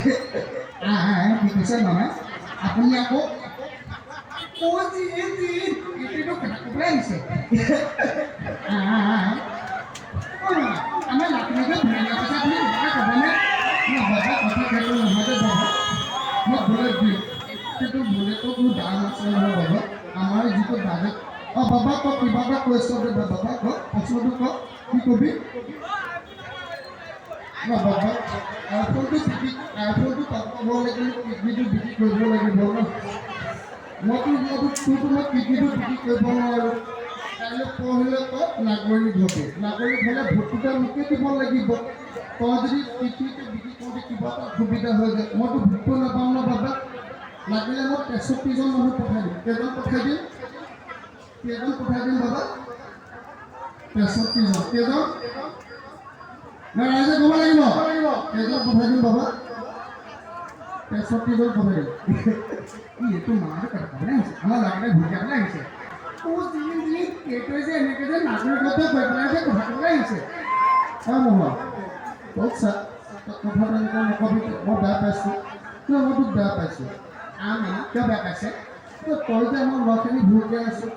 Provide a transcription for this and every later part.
কি কৈছে নহয় আপুনি আকৌ এইটো কথা ক'বলৈ আহিছে আমাৰ লাটুৰিকে ভুলীয়া কথা আপুনি ভাষা ক'বনে মই বাবা কথা সেইটো নহয় যে বাবা মই বুলেট দিওঁ কিন্তু বুলেটটো কোনো দাম আছে নহয় বাবা আমাৰ যিটো বাজেট বাবা কওক কিবা এটা কৈছোঁ দে বাবা কওক প্ৰশ্নটো কওক কি কবি বাবা আইফোনটো পাব লাগিলে কিডনীটো বিক্ৰী কৰিব লাগিব ন তোৰতো মই কিডনীটো বিক্ৰী কৰিব নোৱাৰোঁ কাইলৈ পৰহিলৈ কওক নাগৰিক হ'লে ভোটটোতে মোকে দিব লাগিব তই যদি কিডনীটো বিক্ৰী কৰোঁতে কিবা এটা সুবিধা হৈ যায় মইতো ভোটটো নাপাওঁ ন বাবা লাগিলে মই 63জন মানুহ পঠাই দিম কেইজন পঠাই দিম বাবা 63জন কেইজন ৰাইজে ক'ব লাগিব কেইজন পঠাই দিম বাবা 63জন পঠাই দিম এইটো মাৰ কথা আহিছে আমাৰ লাগে ভুটিয়াবলৈ আহিছে এইটোৱে যে এনেকৈ যে নাগৰিকত্ব কৈ পেলাই যে কথা ক'বলৈ আহিছে নহয় কওক ছাৰ কথাটো এনেকৈ নকবি মই বেয়া পাইছোঁ কিয় মই তোক বেয়া পাইছোঁ কিয় বেয়া পাইছে তই যে আমাৰ ল'ৰাখিনি ভুটিয়াই আছোঁ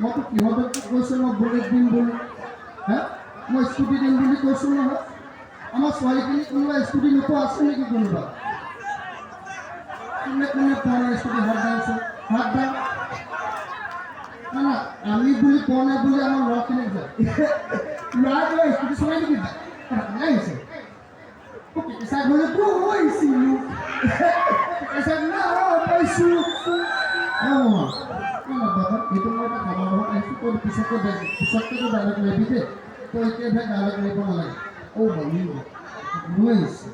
মইতো কিহঁতক কৈছোঁ মই বুলেট দিম বুলি মই স্কুটি দিম বুলি কৈছোঁ নহয় আমাৰ ছোৱালীখিনি কোনোবা স্কুটি নোপোৱা আছে নেকি কোনোবা কোনে পোৱা নাই স্কুটি হাত দাং না আমি বুলি পোৱা নাই বুলি আমাৰ ল'ৰাখিনিক যায় ল'ৰা স্কুটি চলাই নেকি আহিছে কেঁচা ঘৰলৈ গৈছিলোঁ পাইছোঁ বাবা এইটো মই এটা খাবৰ ঘৰত আহিছোঁ তই পিছতকৈ ডাইৰেক্ট ল'বি দেই তই এতিয়াহে ডাইৰেক্ট ল'ব নালাগে লৈ আহিছে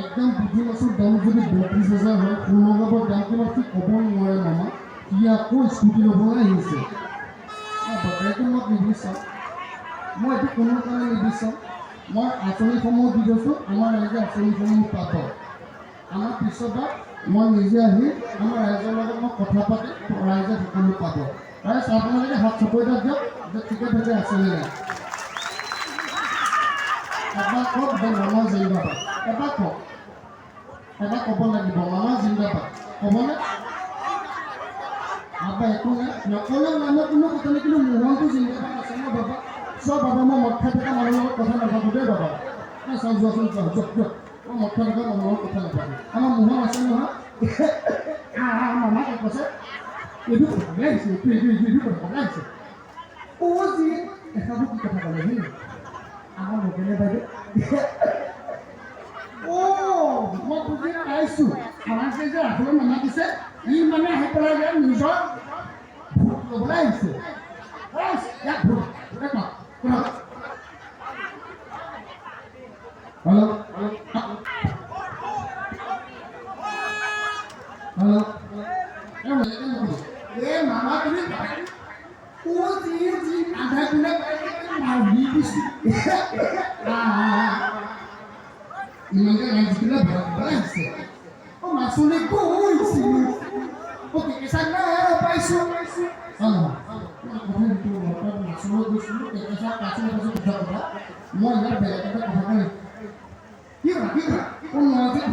একদম বুজি মাছৰ দাম যদি 32,000 হয় সোণগাবৰ দাম কিমান সি ক'ব নোৱাৰে মামা সি আকৌ স্কুটি ল'বলৈ আহিছে বাবাইটো মই নিবিচাৰোঁ মই এইটো কোনো কাৰণে নিবিচাৰোঁ মই আঁচনিসমূহ দি গৈছোঁ আমাৰ ৰাইজে আঁচনিসমূহ পাব আমাৰ পিছৰবাৰ মই নিজে আহি আমাৰ ৰাইজৰ লগত মই কথা পাতি ৰাইজে সকলো পাব ৰাইজ আপোনালোকে হাত চাপৰিটা দিয়ক যে ঠিকে থাকে আঁচনি নাই এবাৰ কওক যে মামা জিন্দাবাদ এবাৰ কওক এবাৰ ক'ব লাগিব মামা জিন্দাবাদ ক'বনে বাবা একো নাই নক'লেও নামৰ কোনো কথা নাই কিন্তু মোহনটো জিন্দাবাদ আছে ন বাবা চব বাবা মই মদ খাই থকা মানুহৰ লগত কথা নাপাবো দেই বাবা চাওঁ যোৱাচোন দিয়ক মই মদ খাই থকা মানুহৰ লগত কথা নাপাবো আমাৰ মোহন আছে নহয় মামা কি কৈছে এইটো কথালৈ আহিছে এইটো কথালৈ আহিছে যি এসাঁজো কি কথা ক'লে সি আমাৰ নগেনে বাইদেউ মই বুজি পাইছোঁ আমাকে যে ৰাহুলে মামা দিছে ই মানে আহি পেলাই যে নিজৰ ভোট ল'বলৈ আহিছে ইয়াক ভোট মামা তুমি আধা কোনে মাৰি দিছোঁ ইমানকৈ ৰাইজবিলাক ভয় আহিছে মাছুলি গৈছিলোঁ কেঁচা পাইছোঁ মাছলৈ গৈছিলোঁ কেঁচা পাইছোঁ কথা কথা মই ইয়াত বেলেগ এটা কথা কৈ কি কোন নহয়